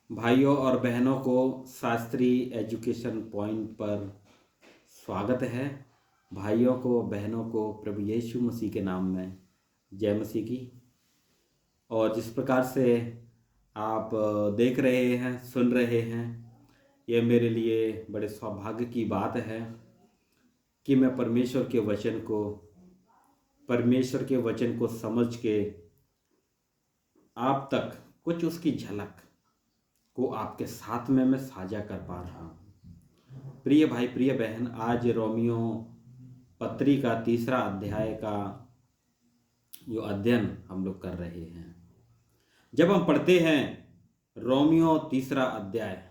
भाइयों और बहनों को शास्त्रीय एजुकेशन पॉइंट पर स्वागत है। भाइयों को बहनों को प्रभु यीशु मसीह के नाम में जय मसीह की। और जिस प्रकार से आप देख रहे हैं, सुन रहे हैं, ये मेरे लिए बड़े सौभाग्य की बात है कि मैं परमेश्वर के वचन को समझ के आप तक कुछ उसकी झलक को आपके साथ में मैं साझा कर पा रहा हूँ। प्रिय भाई, प्रिय बहन, आज रोमियो पत्री का 3 अध्याय का जो अध्ययन हम लोग कर रहे हैं। जब हम पढ़ते हैं रोमियो 3 अध्याय,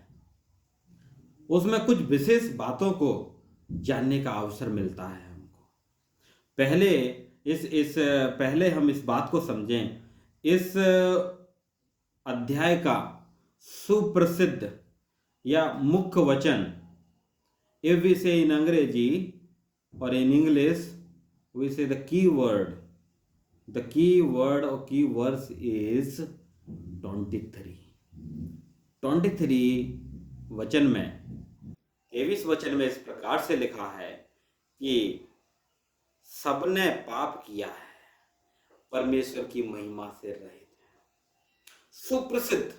उसमें कुछ विशेष बातों को जानने का अवसर मिलता है हमको। पहले हम इस बात को समझें। इस अध्याय का सुप्रसिद्ध या मुख्य वचन, इफ वी से इन अंग्रेजी और इन इंग्लिश वी से द की वर्ड और की वर्स इज 23 वचन में, 23 वचन में इस प्रकार से लिखा है कि सबने पाप किया है, परमेश्वर की महिमा से रहित है। सुप्रसिद्ध,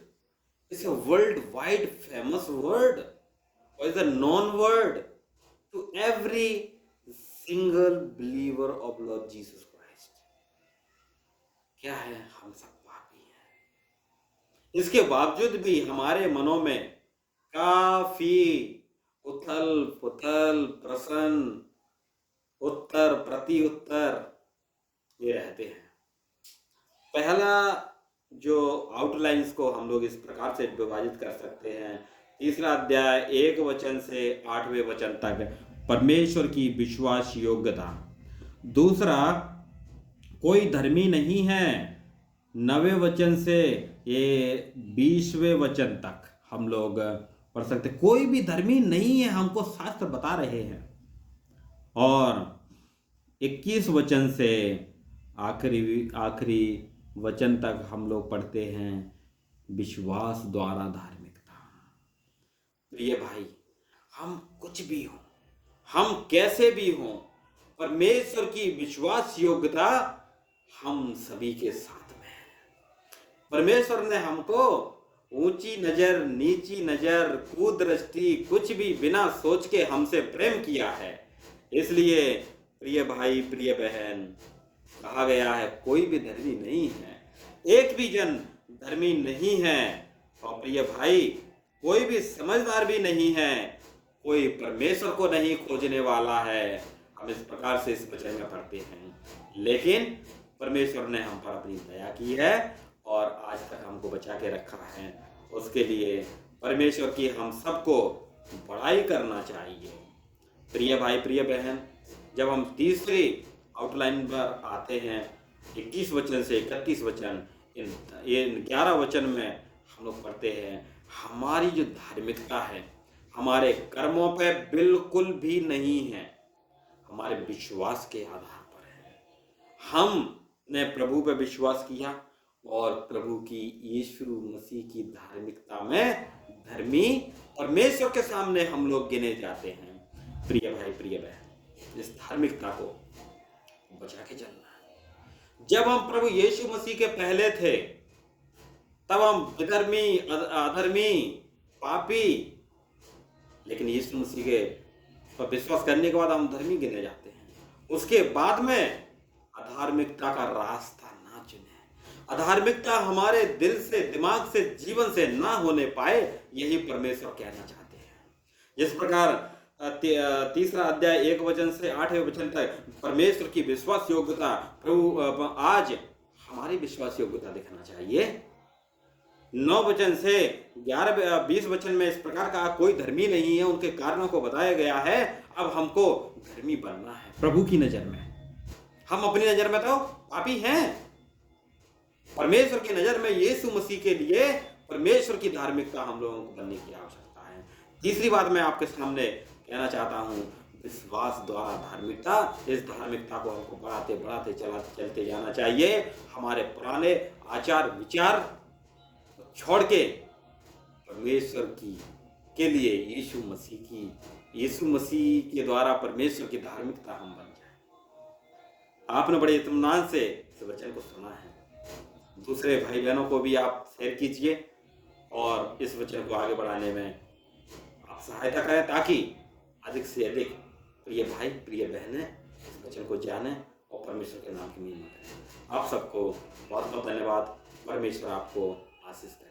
it's a worldwide famous word, or is a known word to every single believer of Lord Jesus Christ. क्या है? हम सब पापी हैं। इसके बावजूद भी हमारे मनों में काफी उथल पुथल, प्रश्न, उत्तर प्रति उत्तर ये रहते हैं। पहला जो आउटलाइंस को हम लोग इस प्रकार से विभाजित कर सकते हैं। 3 अध्याय 1 वचन से 8वें वचन तक परमेश्वर की विश्वास योग्यता। दूसरा, कोई धर्मी नहीं है, 9वें वचन से ये 20वें वचन तक हम लोग पढ़ सकते। कोई भी धर्मी नहीं है, हमको शास्त्र बता रहे हैं। और 21 वचन से आखिरी वचन तक हम लोग पढ़ते हैं विश्वास द्वारा धार्मिकता। प्रिय भाई, हम कुछ भी हो, हम कैसे भी हो, परमेश्वर की विश्वास योग्यता हम सभी के साथ में है। परमेश्वर ने हमको ऊंची नजर, नीची नजर, कुदृष्टि कुछ भी बिना सोच के हमसे प्रेम किया है। इसलिए प्रिय भाई, प्रिय बहन, कहा गया है कोई भी धर्मी नहीं है, एक भी जन धर्मी नहीं है। और प्रिय भाई, कोई भी समझदार भी नहीं है, कोई परमेश्वर को नहीं खोजने वाला है। हम इस प्रकार से इस वचन में पढ़ते हैं। लेकिन परमेश्वर ने हम पर अपनी दया की है और आज तक हमको बचा के रखा है। उसके लिए परमेश्वर की हम सबको बड़ाई करना चाहिए। प्रिय भाई, प्रिय बहन, जब हम तीसरी आउटलाइन पर आते हैं, 21 वचन से 31 वचन, इन 11 वचन में हम लोग पढ़ते हैं हमारी जो धार्मिकता है हमारे कर्मों पे बिल्कुल भी नहीं है, हमारे विश्वास के आधार पर है। हमने प्रभु पे विश्वास किया और प्रभु की यीशु मसीह की धार्मिकता में धर्मी परमेश्वर के सामने हम लोग गिने जाते हैं। प्रिय भाई, प्रिय बहन, इस धार्मिकता को बचा के चलना है। जब हम प्रभु यीशु मसीह के पहले थे तब हम विधर्मी, अधर्मी, पापी, लेकिन यीशु मसीह के पर विश्वास करने के बाद हम धर्मी गिने जाते हैं। उसके बाद में अधार्मिकता का रास्ता ना चुने। अधार्मिकता हमारे दिल से, दिमाग से, जीवन से ना होने पाए, यही परमेश्वर कहना चाहते हैं। जिस प्रकार 3 अध्याय 1 वचन से 8वें वचन तक परमेश्वर की विश्वास योग्यता, प्रभु आज हमारी विश्वास योग्यता दिखना चाहिए। 9 वचन से 20 वचन में इस प्रकार का कोई धर्मी नहीं है, उनके कारणों को बताया गया है। अब हमको धर्मी बनना है प्रभु की नजर में। हम अपनी नजर में तो पापी हैं, परमेश्वर की नजर में यीशु मसीह के लिए परमेश्वर की धार्मिकता हम लोगों को बनने की आवश्यकता है। तीसरी बात मैं आपके सामने कहना चाहता हूँ, विश्वास द्वारा धार्मिकता। इस धार्मिकता को हमको बढ़ाते चलते जाना चाहिए। हमारे पुराने आचार विचार छोड़ के परमेश्वर की के लिए यीशु मसीह के द्वारा परमेश्वर की धार्मिकता हम बन जाए। आपने बड़े इत्मीनान से इस वचन को सुना है। दूसरे भाई बहनों को भी आप शेयर कीजिए और इस वचन को आगे बढ़ाने में आप सहायता करें, ताकि अधिक से अधिक प्रिय भाई प्रिय बहनें इस वचन को जानें और परमेश्वर के नाम की महिमा करें। आप सबको बहुत बहुत धन्यवाद। परमेश्वर आपको आशीष दे।